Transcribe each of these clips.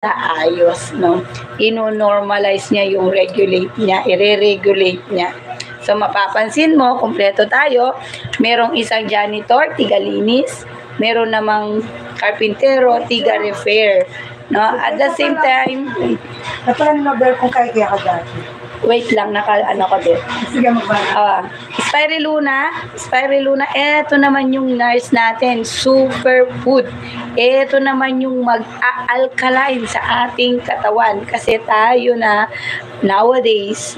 ayos, no? Ino-normalize niya yung regulate niya, ire-regulate niya. So, mapapansin mo, kumpleto tayo. Merong isang janitor, tiga-linis. Meron namang karpintero, tiga-repair. No? At the same time, Napalan na ba kung kaya ka dati? wait lang, ano ko din. Sige, magbalik. Spirulina, eto naman yung nurse natin, superfood. Eto naman yung mag-alkaline sa ating katawan. Kasi tayo na, nowadays,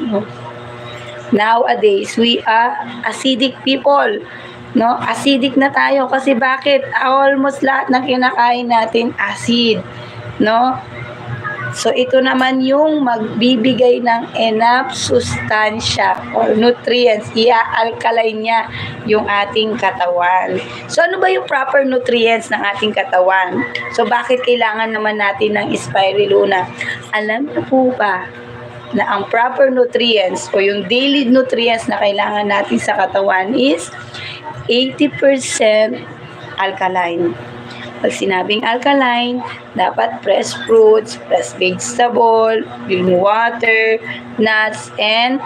we are acidic people. No? Acidic na tayo. Kasi bakit? Almost lahat ng kinakain natin, acid. No? So, ito naman yung magbibigay ng enough sustansya or nutrients. Ia-alkaline niya yung ating katawan. So, ano ba yung proper nutrients ng ating katawan? So, bakit kailangan naman natin ng spirulina? Alam niyo po ba na ang proper nutrients o yung daily nutrients na kailangan natin sa katawan is 80% alkaline. Pag sinabing alkaline, dapat fresh fruits, fresh vegetable, yung water, nuts, and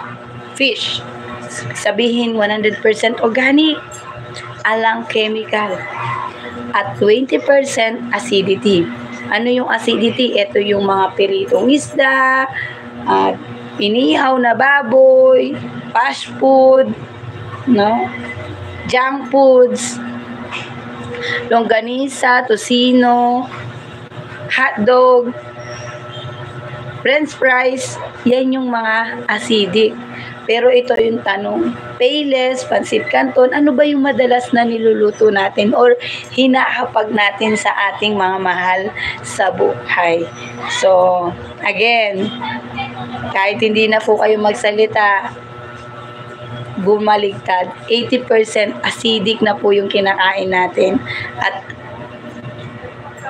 fish. Sabihin 100% organic, alang chemical, at 20% acidity. Ano yung acidity? Ito yung mga piritong isda, inihaw na baboy, fast food, no? Junk foods, longganisa, tocino, hotdog, french fries, yan yung mga acidic. Pero ito yung tanong, payless, pansit canton, ano ba yung madalas na niluluto natin or hinahapag natin sa ating mga mahal sa buhay? So, again, kahit hindi na po kayo magsalita, bumaligtad, 80% acidic na po yung kinakain natin. At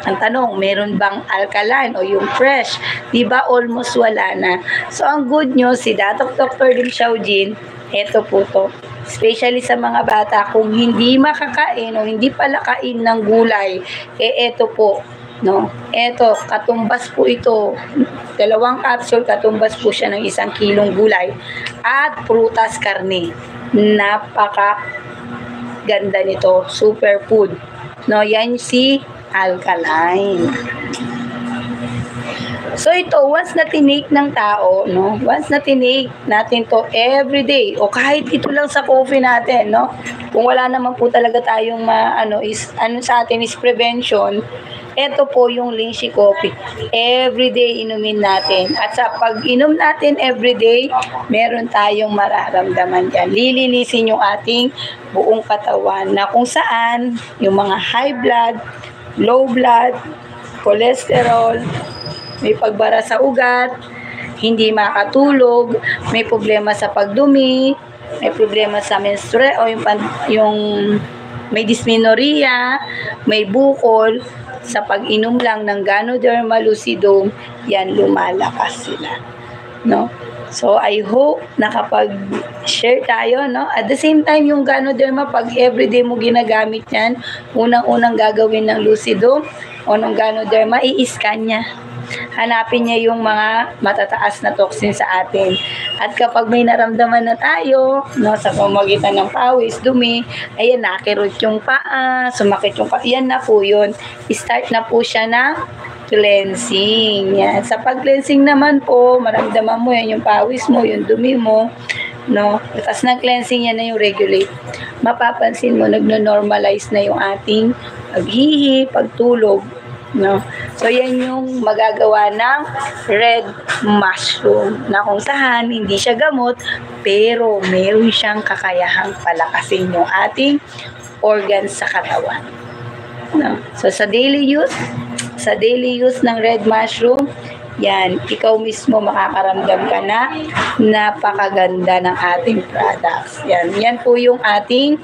ang tanong, meron bang alkaline o yung fresh? Diba almost wala na. So, ang good news, si Dr. Lim Xiaojin, eto po to. Especially sa mga bata, kung hindi makakain o hindi pala kain ng gulay, eto po. No? Eto, katumbas po ito. 2 capsule, katumbas po siya ng 1 kilong gulay. At prutas, karne. Napaka ganda nito. Superfood. No, yan si alkaline. So ito, once na tinake ng tao, no? Once na tinake natin to everyday, o kahit ito lang sa coffee natin, no? Kung wala naman po talaga tayong sa atin is prevention, ito po yung lychee coffee. Everyday inumin natin. At sa pag-inom natin everyday, meron tayong mararamdaman dyan. Lilinisin yung ating buong katawan na kung saan yung mga high blood, low blood, cholesterol, may pagbara sa ugat, hindi makatulog, may problema sa pagdumi, may problema sa menstruation o yung may dysmenorrhea, may bukol, sa pag-inom lang ng Ganoderma lucidum, yan lumalakas sila. No? So, I hope nakapag-share tayo, no? At the same time, yung Ganoderma, pag everyday mo ginagamit yan, unang-unang gagawin ng lucidum o ng Ganoderma, i-scan niya. Hanapin niya yung mga matataas na toxin sa atin. At kapag may naramdaman na tayo, no, sa pamamagitan ng pawis, dumi, ayan, nakirot yung paa, sumakit yung paa, yan na po yun. Start na po siya ng cleansing. Yan. Sa pag-cleansing naman po, maramdaman mo yan, yung pawis mo, yung dumi mo, no? Tapos ng cleansing yan na yung regulate. Mapapansin mo, nagno-normalize na yung ating paghihi, pagtulog, no? So, yan yung magagawa ng red mushroom na kung saan hindi siya gamot pero meron siyang kakayahang palakasin yung ating organs sa katawan. No? So, sa daily use ng red mushroom, yan, ikaw mismo makakaramdam ka na napakaganda ng ating products. Yan po yung ating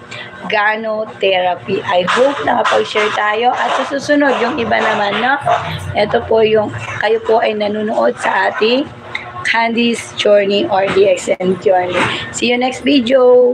Gano Therapy. I hope nakapag-share tayo at sa susunod yung iba naman, no? Ito po yung kayo po ay nanonood sa ating Candy's Journey or DXN Journey. See you next video!